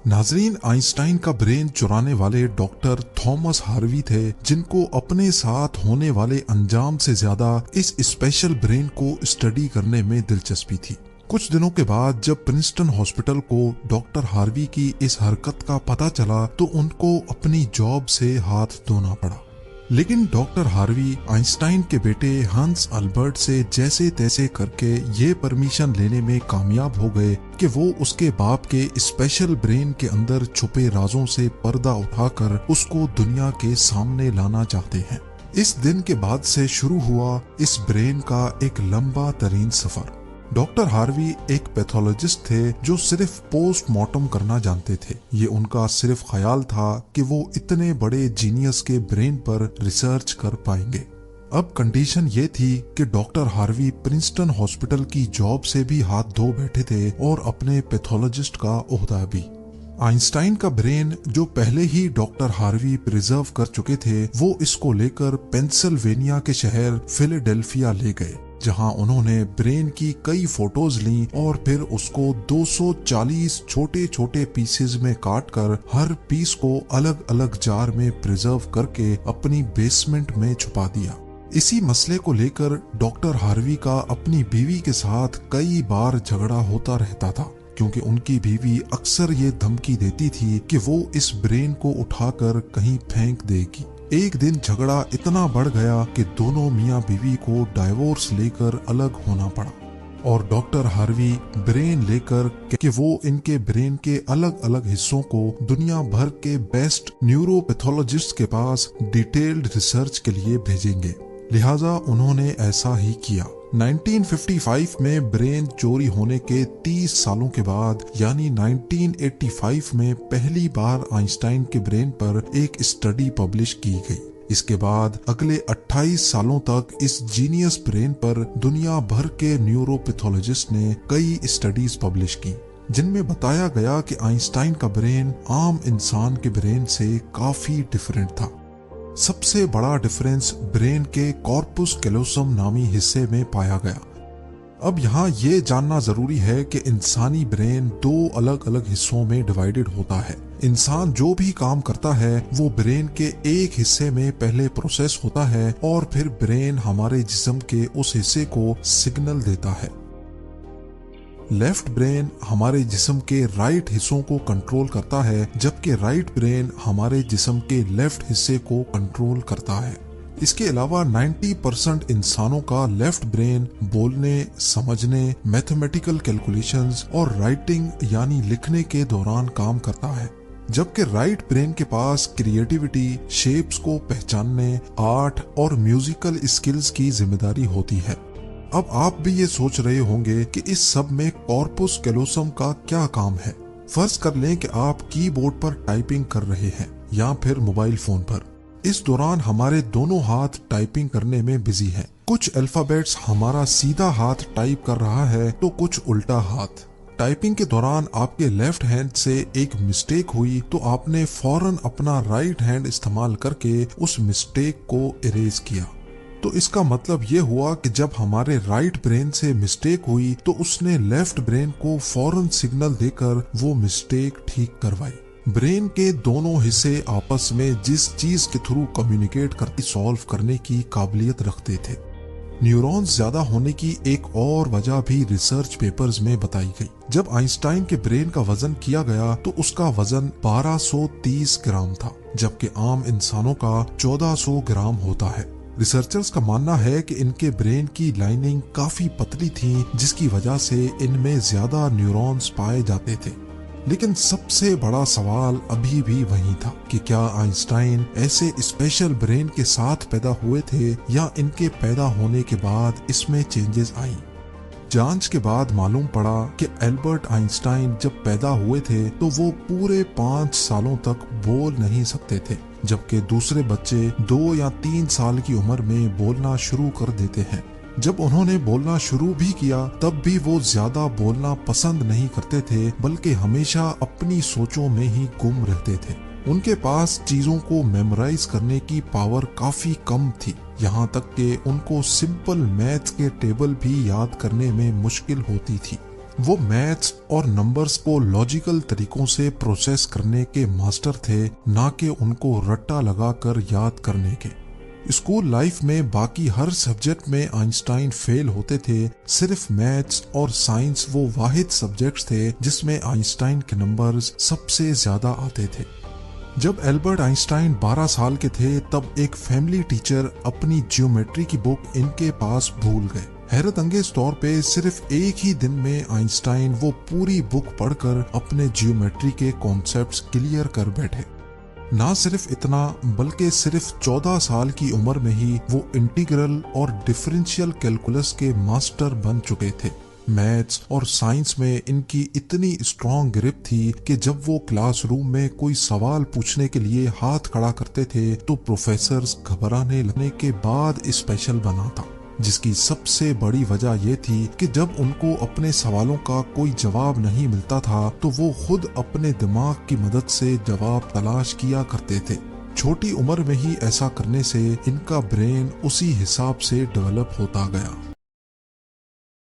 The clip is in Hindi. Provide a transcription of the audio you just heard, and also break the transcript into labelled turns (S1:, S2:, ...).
S1: नाजरीन, आइंस्टाइन का ब्रेन चुराने वाले डॉक्टर थॉमस हार्वी थे, जिनको अपने साथ होने वाले अंजाम से ज्यादा इस स्पेशल ब्रेन को स्टडी करने में दिलचस्पी थी। कुछ दिनों के बाद जब प्रिंसटन हॉस्पिटल को डॉक्टर हार्वी की इस हरकत का पता चला तो उनको अपनी जॉब से हाथ धोना पड़ा। लेकिन डॉक्टर हार्वी आइंस्टाइन के बेटे हंस अल्बर्ट से जैसे तैसे करके ये परमिशन लेने में कामयाब हो गए कि वो उसके बाप के स्पेशल ब्रेन के अंदर छुपे राजों से पर्दा उठाकर उसको दुनिया के सामने लाना चाहते हैं। इस दिन के बाद से शुरू हुआ इस ब्रेन का एक लंबा तरीन सफर। डॉक्टर हार्वी एक पैथोलॉजिस्ट थे जो सिर्फ पोस्टमार्टम करना जानते थे। ये उनका सिर्फ ख्याल था कि वो इतने बड़े जीनियस के ब्रेन पर रिसर्च कर पाएंगे। अब कंडीशन ये थी कि डॉक्टर हार्वी प्रिंसटन हॉस्पिटल की जॉब से भी हाथ धो बैठे थे और अपने पैथोलॉजिस्ट का ओहदा भी। आइंस्टाइन का ब्रेन जो पहले ही डॉक्टर हार्वी प्रिजर्व कर चुके थे, वो इसको लेकर पेंसिल्वेनिया के शहर फिलाडेल्फिया ले गए, जहां उन्होंने ब्रेन की कई फोटोज ली और फिर उसको 240 छोटे छोटे पीसेज में काटकर हर पीस को अलग अलग जार में प्रिजर्व करके अपनी बेसमेंट में छुपा दिया। इसी मसले को लेकर डॉक्टर हार्वी का अपनी बीवी के साथ कई बार झगड़ा होता रहता था, क्योंकि उनकी बीवी अक्सर ये धमकी देती थी कि वो इस ब्रेन को उठाकर कहीं फेंक देगी। एक दिन झगड़ा इतना बढ़ गया कि दोनों मियां बीवी को डाइवोर्स लेकर अलग होना पड़ा और डॉक्टर हार्वी ब्रेन लेकर कि वो इनके ब्रेन के अलग अलग हिस्सों को दुनिया भर के बेस्ट न्यूरोपैथोलॉजिस्ट के पास डिटेल्ड रिसर्च के लिए भेजेंगे। लिहाजा उन्होंने ऐसा ही किया। 1955 में ब्रेन चोरी होने के 30 सालों के बाद यानी 1985 में पहली बार आइंस्टाइन के ब्रेन पर एक स्टडी पब्लिश की गई। इसके बाद अगले 28 सालों तक इस जीनियस ब्रेन पर दुनिया भर के न्यूरोपैथोलॉजिस्ट ने कई स्टडीज पब्लिश की, जिनमें बताया गया कि आइंस्टाइन का ब्रेन आम इंसान के ब्रेन से काफी डिफरेंट था। सबसे बड़ा डिफरेंस ब्रेन के कॉर्पस कैलोसम नामी हिस्से में पाया गया। अब यहाँ ये जानना जरूरी है कि इंसानी ब्रेन दो अलग अलग हिस्सों में डिवाइडेड होता है। इंसान जो भी काम करता है वो ब्रेन के एक हिस्से में पहले प्रोसेस होता है और फिर ब्रेन हमारे जिस्म के उस हिस्से को सिग्नल देता है। लेफ्ट ब्रेन हमारे जिस्म के राइट हिस्सों को कंट्रोल करता है, जबकि राइट ब्रेन हमारे जिस्म के लेफ्ट हिस्से को कंट्रोल करता है। इसके अलावा 90% इंसानों का लेफ्ट ब्रेन बोलने, समझने, मैथमेटिकल कैलकुलेशंस और राइटिंग यानी लिखने के दौरान काम करता है, जबकि राइट ब्रेन के पास क्रिएटिविटी, शेप्स को पहचानने, आर्ट और म्यूजिकल स्किल्स की जिम्मेदारी होती है। अब आप भी ये सोच रहे होंगे कि इस सब में कॉर्पस कैलोसम का क्या काम है। फर्ज कर लें कि आप कीबोर्ड पर टाइपिंग कर रहे हैं या फिर मोबाइल फोन पर। इस दौरान हमारे दोनों हाथ टाइपिंग करने में बिजी हैं। कुछ अल्फाबेट्स हमारा सीधा हाथ टाइप कर रहा है तो कुछ उल्टा हाथ। टाइपिंग के दौरान आपके लेफ्ट हैंड से एक मिस्टेक हुई तो आपने फौरन अपना राइट हैंड इस्तेमाल करके उस मिस्टेक को इरेज किया। तो इसका मतलब ये हुआ कि जब हमारे राइट ब्रेन से मिस्टेक हुई तो उसने लेफ्ट ब्रेन को फौरन सिग्नल देकर वो मिस्टेक ठीक करवाई। ब्रेन के दोनों हिस्से आपस में जिस चीज के थ्रू कम्युनिकेट करके सॉल्व करने की काबिलियत रखते थे। न्यूरॉन्स ज्यादा होने की एक और वजह भी रिसर्च पेपर्स में बताई गई। जब आइंस्टाइन के ब्रेन का वजन किया गया तो उसका वजन 1230 ग्राम था, जबकि आम इंसानों का 1400 ग्राम होता है। रिसर्चर्स का मानना है कि इनके ब्रेन की लाइनिंग काफी पतली थी, जिसकी वजह से इनमें ज्यादा न्यूरॉन्स पाए जाते थे। लेकिन सबसे बड़ा सवाल अभी भी वही था कि क्या आइंस्टाइन ऐसे स्पेशल ब्रेन के साथ पैदा हुए थे या इनके पैदा होने के बाद इसमें चेंजेस आई। जांच के बाद मालूम पड़ा कि एल्बर्ट आइंस्टाइन जब पैदा हुए थे तो वो पूरे 5 सालों तक बोल नहीं सकते थे, जबकि दूसरे बच्चे 2 या 3 साल की उम्र में बोलना शुरू कर देते हैं। जब उन्होंने बोलना शुरू भी किया तब भी वो ज्यादा बोलना पसंद नहीं करते थे, बल्कि हमेशा अपनी सोचों में ही गुम रहते थे। उनके पास चीजों को मेमोराइज करने की पावर काफी कम थी, यहाँ तक कि उनको सिंपल मैथ्स के टेबल भी याद करने में मुश्किल होती थी। वो मैथ्स और नंबर्स को लॉजिकल तरीकों से प्रोसेस करने के मास्टर थे, ना कि उनको रट्टा लगाकर याद करने के। स्कूल लाइफ में बाकी हर सब्जेक्ट में आइंस्टाइन फेल होते थे, सिर्फ मैथ्स और साइंस वो वाहिद सब्जेक्ट्स थे जिसमें आइंस्टाइन के नंबर्स सबसे ज्यादा आते थे। जब एल्बर्ट आइंस्टाइन 12 साल के थे तब एक फैमिली टीचर अपनी ज्योमेट्री की बुक इनके पास भूल गए। हैरत अंगेज तौर पे सिर्फ एक ही दिन में आइंस्टाइन वो पूरी बुक पढ़कर अपने ज्योमेट्री के कॉन्सेप्ट्स क्लियर कर बैठे। ना सिर्फ इतना बल्कि सिर्फ 14 साल की उम्र में ही वो इंटीग्रल और डिफरेंशियल कैलकुलस के मास्टर बन चुके थे। मैथ्स और साइंस में इनकी इतनी स्ट्रॉन्ग ग्रिप थी कि जब वो क्लासरूम में कोई सवाल पूछने के लिए हाथ खड़ा करते थे तो प्रोफेसर्स घबराने लगने के बाद स्पेशल बना था, जिसकी सबसे बड़ी वजह यह थी कि जब उनको अपने सवालों का कोई जवाब नहीं मिलता था तो वो खुद अपने दिमाग की मदद से जवाब तलाश किया करते थे। छोटी उम्र में ही ऐसा करने से इनका ब्रेन उसी हिसाब से डेवलप होता गया।